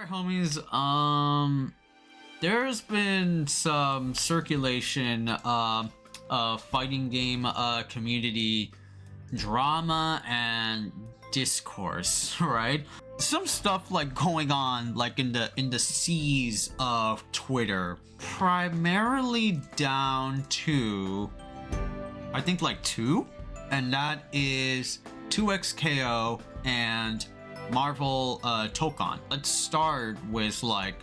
Alright, homies, there's been some circulation of fighting game community drama and discourse, right? Some stuff like going on like in the seas of Twitter, primarily down to I think like two, and that is 2xKO and Marvel Tokon. Let's start with like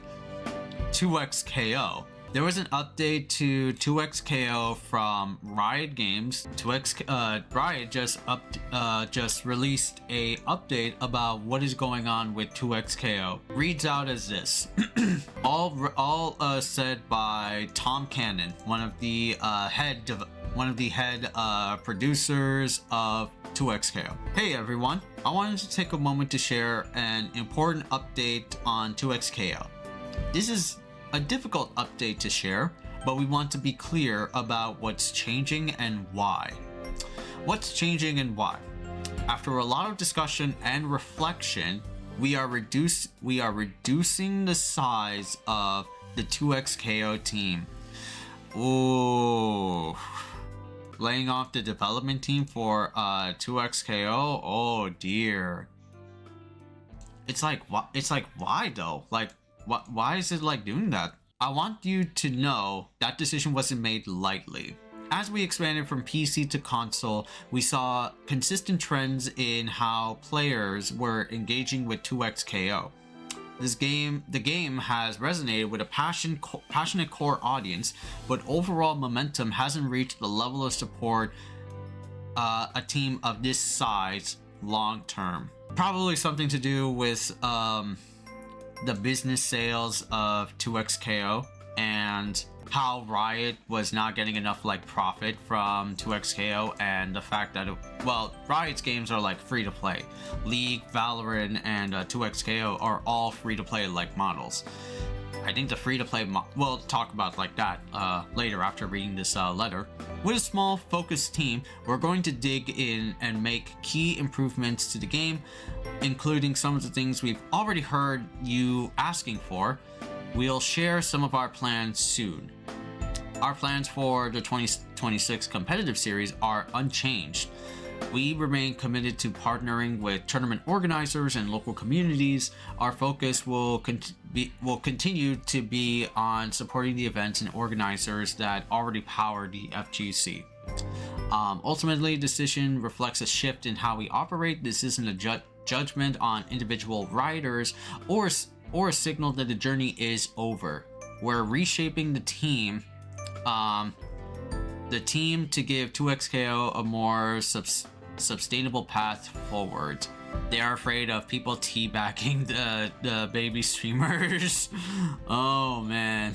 2xKO. There was an update to 2xKO from Riot Games. Riot just released a update about what is going on with 2xKO. Reads out as this: all said by Tom Cannon, one of the head producers of 2xKO. Hey everyone, I wanted to take a moment to share an important update on 2xKO. This is a difficult update to share, but we want to be clear about what's changing and why. What's changing and why? After a lot of discussion and reflection, we are reducing the size of the 2xKO team. Ooh. Laying off the development team for 2xKO? Oh dear. It's like why though? Like why is it like doing that? I want you to know that decision wasn't made lightly. As we expanded from PC to console, we saw consistent trends in how players were engaging with 2xKO. The game has resonated with a passionate core audience, but overall momentum hasn't reached the level of support a team of this size long term. Probably something to do with the business sales of 2xKO and how Riot was not getting enough like profit from 2xKO, and the fact that Riot's games are like free to play. League, Valorant, and 2xKO are all free to play like models. I think the free to play we'll talk about like that later after reading this letter. With a small focused team, we're going to dig in and make key improvements to the game, including some of the things we've already heard you asking for. We'll share some of our plans soon. Our plans for the 2026 competitive series are unchanged. We remain committed to partnering with tournament organizers and local communities. Our focus will continue to be on supporting the events and organizers that already power the FGC. Ultimately, the decision reflects a shift in how we operate. This isn't a judgment on individual rioters or a signal that the journey is over. We're reshaping the team to give 2xKO a more sustainable path forward. They are afraid of people teabagging the baby streamers. Oh man.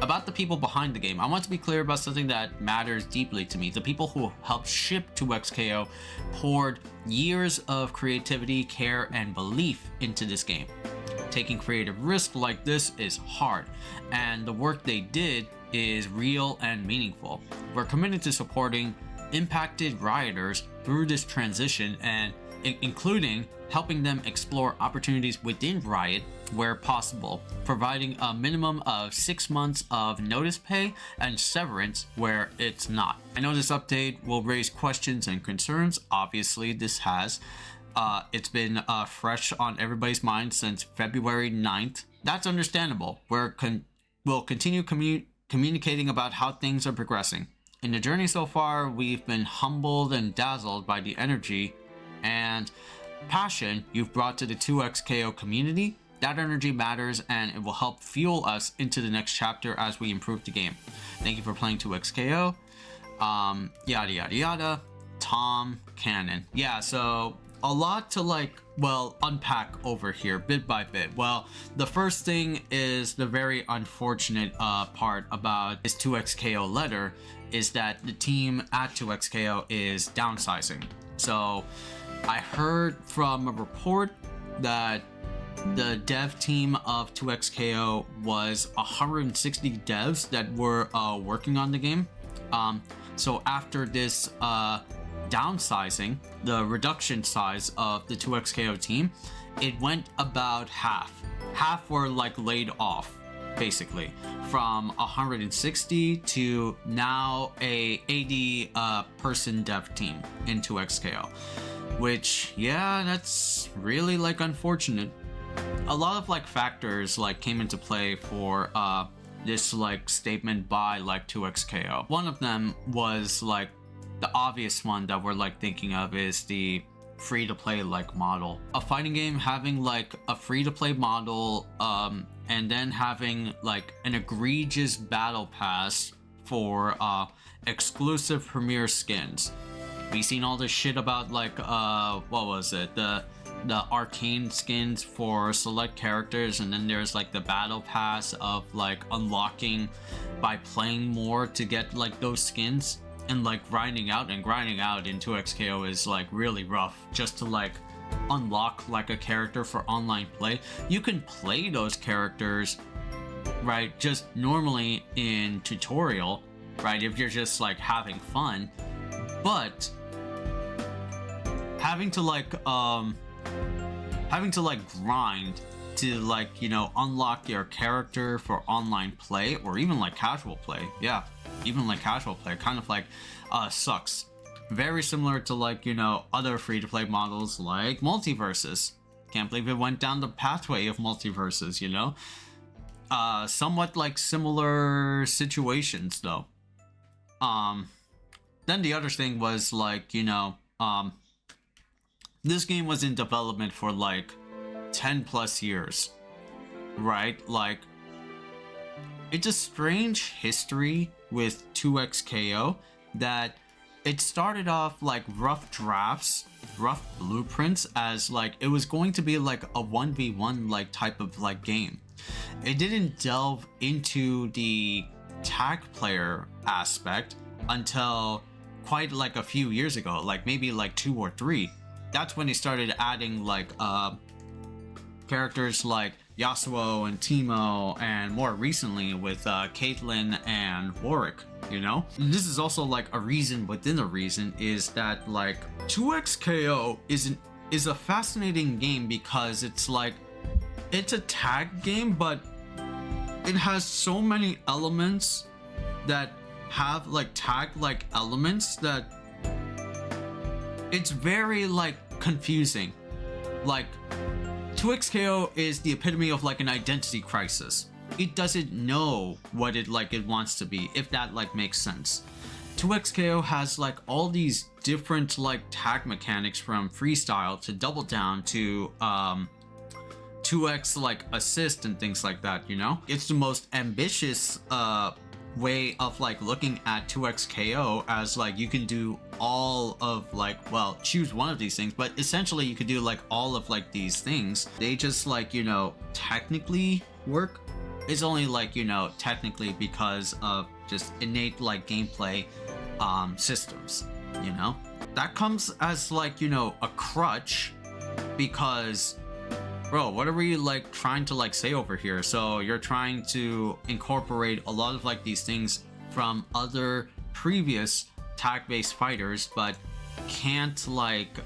About the people behind the game, I want to be clear about something that matters deeply to me. The people who helped ship 2xKO poured years of creativity, care, and belief into this game. Taking creative risks like this is hard, and the work they did is real and meaningful. We're committed to supporting impacted rioters through this transition, and including helping them explore opportunities within Riot where possible, providing a minimum of 6 months of notice pay and severance where it's not. I know this update will raise questions and concerns. Obviously, this has. It's been fresh on everybody's mind since February 9th. That's understandable. We'll continue communicating about how things are progressing. In the journey so far, we've been humbled and dazzled by the energy and passion you've brought to the 2xKO community. That energy matters, and it will help fuel us into the next chapter as we improve the game. Thank you for playing 2xKO. Yada yada yada. Tom Cannon. Yeah, so a lot to unpack over here bit by bit. Well, the first thing is the very unfortunate part about this 2xKO letter is that the team at 2xKO is downsizing. So I heard from a report that the dev team of 2xKO was 160 devs that were working on the game. So after this downsizing, the reduction size of the 2xKO team, it went about half. half were like laid off, basically, from 160 to now a 80 person dev team in 2XKO, which, yeah, that's really like unfortunate. A lot of like factors like came into play for this like statement by like 2XKO. One of them was like the obvious one that we're like thinking of is the free-to-play like model. A fighting game having like a free-to-play model and then having like an egregious battle pass for exclusive premiere skins. We've seen all this shit about like what was it, the arcane skins for select characters, and then there's like the battle pass of like unlocking by playing more to get like those skins. And like grinding out in 2XKO is like really rough just to like unlock like a character for online play. You can play those characters, right, just normally in tutorial, right, if you're just like having fun, but having to like grind to like, you know, unlock your character for online play or even like casual play, yeah, even like casual play kind of like sucks. Very similar to like, you know, other free-to-play models like multiverses. Can't believe it went down the pathway of multiverses, you know. Somewhat like similar situations though. Then the other thing was like, you know, this game was in development for like 10 plus years, right? Like, it's a strange history with 2XKO that it started off like rough drafts, rough blueprints, as like it was going to be like a 1v1 like type of like game. It didn't delve into the tag player aspect until quite like a few years ago, like maybe like 2 or 3. That's when they started adding like characters like Yasuo and Teemo, and more recently with Caitlyn and Warwick, you know? And this is also like a reason within a reason is that like 2XKO is a fascinating game because it's like, it's a tag game, but it has so many elements that have like tag like elements that it's very like confusing. Like 2XKO is the epitome of like an identity crisis. It doesn't know what it wants to be, if that like makes sense. 2XKO has like all these different like tag mechanics, from freestyle to double down to 2x like assist and things like that, you know? It's the most ambitious way of like looking at 2XKO as like you can do all of like, well, choose one of these things, but essentially you could do like all of like these things. They just like, you know, technically work. It's only like, you know, technically because of just innate like gameplay systems, you know? That comes as like, you know, a crutch because, bro, what are we like trying to like say over here? So you're trying to incorporate a lot of like these things from other previous tag-based fighters, but can't like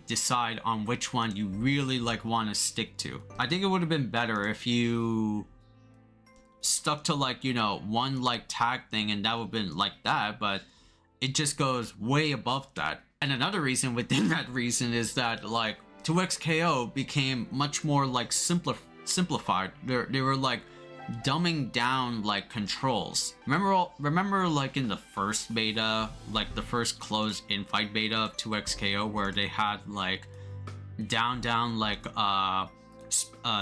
decide on which one you really like want to stick to. I think it would have been better if you stuck to like, you know, one like tag thing and that would have been like that, but it just goes way above that. And another reason within that reason is that like 2XKO became much more like simplified. They were like dumbing down like controls. Remember like in the first beta, like the first closed in-fight beta of 2XKO, where they had like down like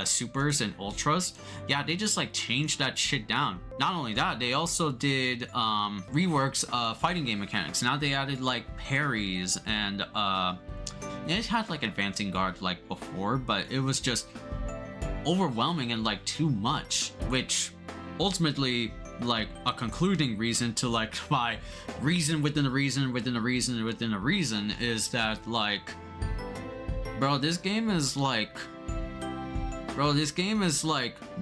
supers and ultras? Yeah, they just like changed that shit down. Not only that, they also did reworks of fighting game mechanics. Now they added like parries and it had like advancing guard like before, but it was just overwhelming and like too much, which ultimately like a concluding reason to like my reason within a reason within a reason within a reason is that like, bro, this game is like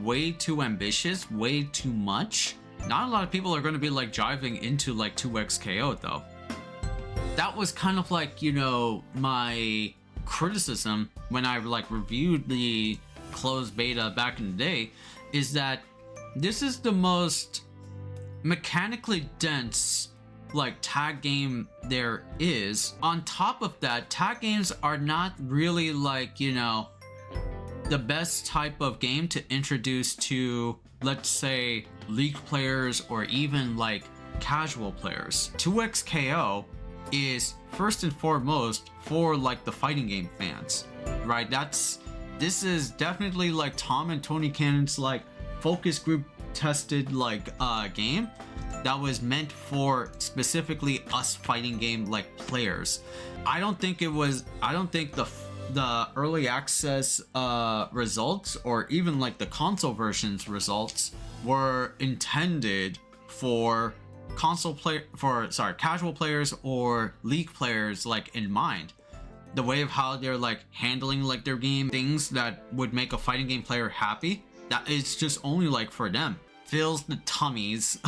way too ambitious, way too much. Not a lot of people are going to be like jiving into like 2XKO though. That was kind of like, you know, my criticism when I like reviewed the closed beta back in the day, is that this is the most mechanically dense like tag game there is. On top of that, tag games are not really like, you know, the best type of game to introduce to, let's say, League players or even like casual players. 2XKO is first and foremost for like the fighting game fans, right? This is definitely like Tom and Tony Cannon's like focus group tested like game that was meant for specifically us fighting game like players. I don't think the early access results or even like the console versions results were intended for casual players or League players like in mind. The way of how they're like handling like their game, things that would make a fighting game player happy, that it's just only like for them. Fills the tummies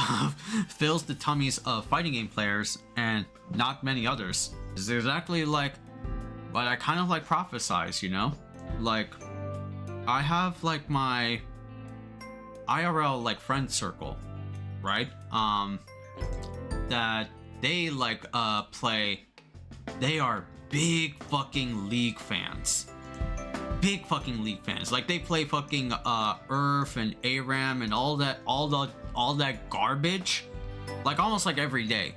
of fighting game players and not many others. It's exactly like what I kind of like prophesize, you know? Like, I have like my IRL like friend circle, right? That they like play, they are big fucking League fans. Big fucking League fans. Like they play fucking Earth and ARAM and all that garbage. Like almost like every day.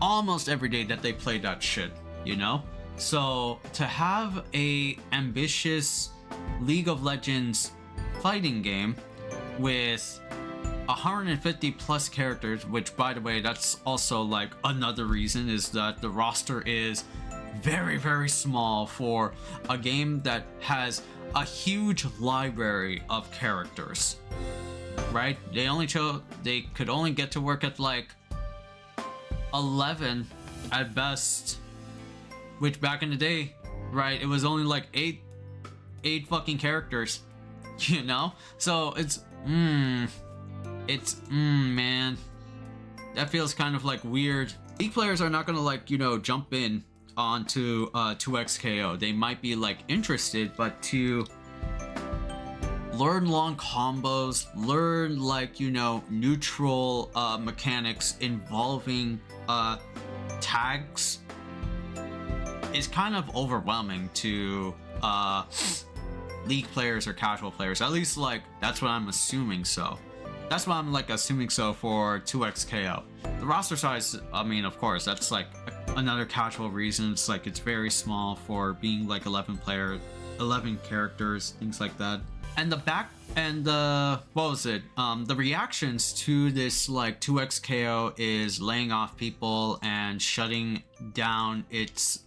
Almost every day that they play that shit, you know? So to have a ambitious League of Legends fighting game with 150 plus characters, which by the way, that's also like another reason is that the roster is very, very small for a game that has a huge library of characters, right? They could only get to work at like 11 at best, which back in the day, right, it was only like eight fucking characters, you know? So it's man, that feels kind of like weird. League players are not gonna like, you know, jump in onto 2XKO. They might be like interested, but to learn long combos, learn like, you know, neutral mechanics involving tags is kind of overwhelming to League players or casual players. At least like that's what I'm assuming so. That's what I'm like assuming so for 2XKO. The roster size, I mean, of course, that's like another casual reason. It's like it's very small for being like 11 characters, things like that. And the the reactions to this like 2XKO is laying off people and shutting down its,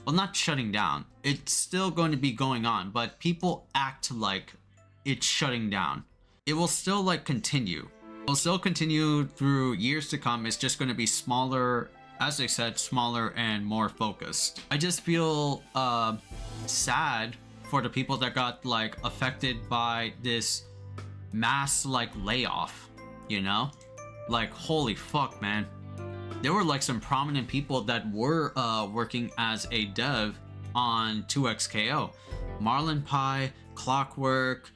well, not shutting down, it's still going to be going on, but people act like it's shutting down. It will still like continue. It will still continue through years to come. It's just going to be smaller, as I said, smaller and more focused. I just feel sad for the people that got like affected by this mass like layoff, you know? Like, holy fuck, man. There were like some prominent people that were working as a dev on 2XKO. Marlon Pie, Clockwork,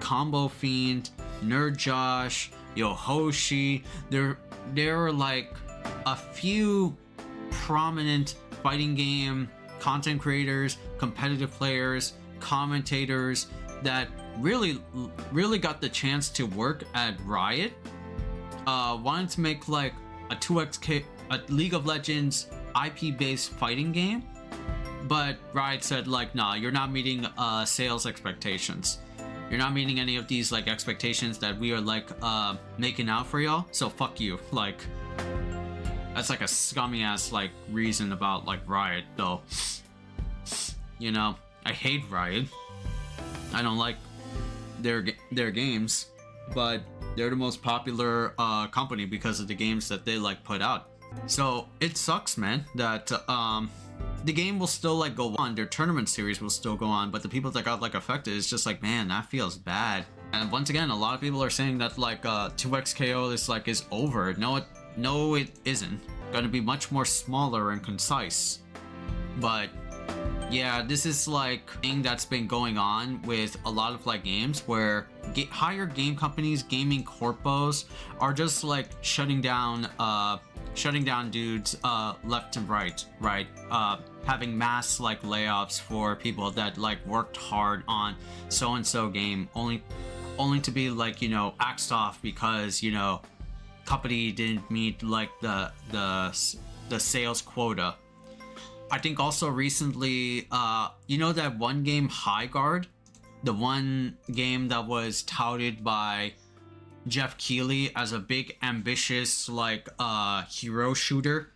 Combo Fiend, Nerd Josh, Yohoshi. There are like a few prominent fighting game content creators, competitive players, commentators that really got the chance to work at Riot. Wanted to make like a 2XK, a League of Legends IP-based fighting game, but Riot said like, nah, you're not meeting sales expectations. You're not meeting any of these like expectations that we are like making out for y'all. So fuck you. Like, that's like a scummy ass like reason about like Riot though. You know, I hate Riot. I don't like their games, but they're the most popular company because of the games that they like put out. So it sucks, man, that the game will still like go on, their tournament series will still go on, but the people that got like affected is just like, man, that feels bad. And once again, a lot of people are saying that like 2XKO is over. No, it isn't. Gonna be much more smaller and concise. But Yeah, this is like thing that's been going on with a lot of like games where higher game companies, gaming corpos are just like shutting down dudes left and right, right? Having mass like layoffs for people that like worked hard on so and so game, only to be like, you know, axed off because, you know, company didn't meet like the sales quota. I think also recently, you know that one game High Guard, the one game that was touted by Jeff Keighley as a big ambitious like hero shooter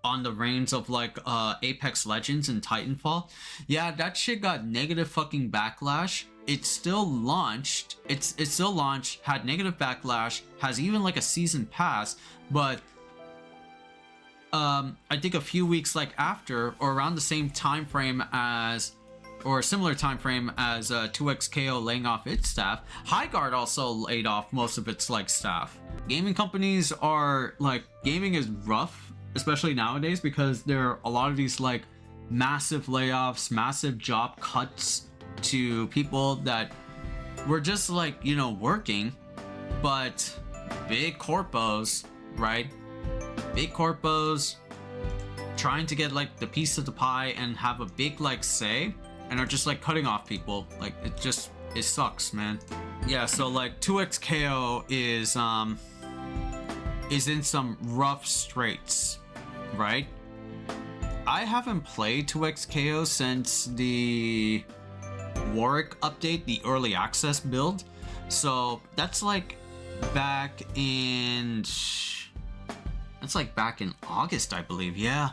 on the reins of like Apex Legends and Titanfall. Yeah, that shit got negative fucking backlash. It's still launched. It's still launched, had negative backlash, has even like a season pass, but I think a few weeks like after, or around the same time frame as, or a similar time frame as 2XKO laying off its staff, Highguard also laid off most of its like staff. Gaming companies are like, gaming is rough, especially nowadays, because there are a lot of these like massive layoffs, massive job cuts to people that were just like, you know, working, but big corpos, right? Big corpos trying to get like the piece of the pie and have a big like say, and are just like cutting off people. Like it sucks, man. Yeah, so like 2XKO is in some rough straits, right? I haven't played 2XKO since the Warwick update, the early access build. So that's like back in August, I believe. Yeah.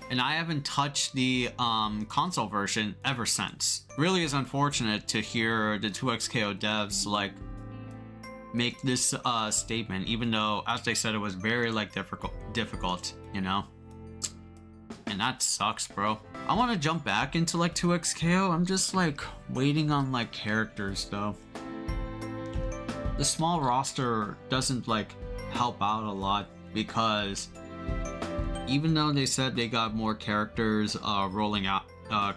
And I haven't touched the console version ever since. Really is unfortunate to hear the 2XKO devs like make this statement, even though, as they said, it was very like difficult, you know. And that sucks, bro. I want to jump back into like 2XKO. I'm just like waiting on like characters though. The small roster doesn't like help out a lot, because even though they said they got more characters rolling out,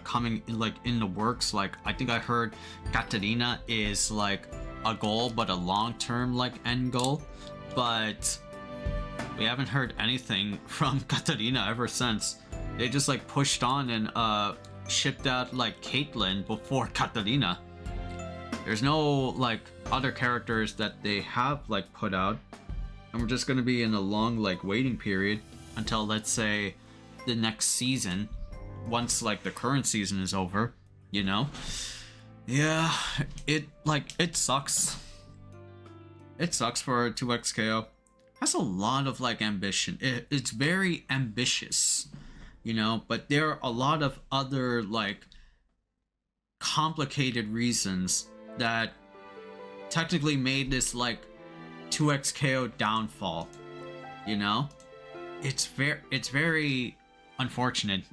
coming in, like in the works, like I think I heard Katarina is like a goal, but a long-term like end goal, but we haven't heard anything from Katarina ever since. They just like pushed on and shipped out like Caitlyn before Katarina. There's no like other characters that they have like put out, and we're just gonna be in a long like waiting period until, let's say, the next season, once like the current season is over, you know. Yeah, it sucks. It sucks for 2XKO. Has a lot of like ambition. It's very ambitious, you know, but there are a lot of other like complicated reasons that technically made this like 2XKO downfall, you know. It's very unfortunate.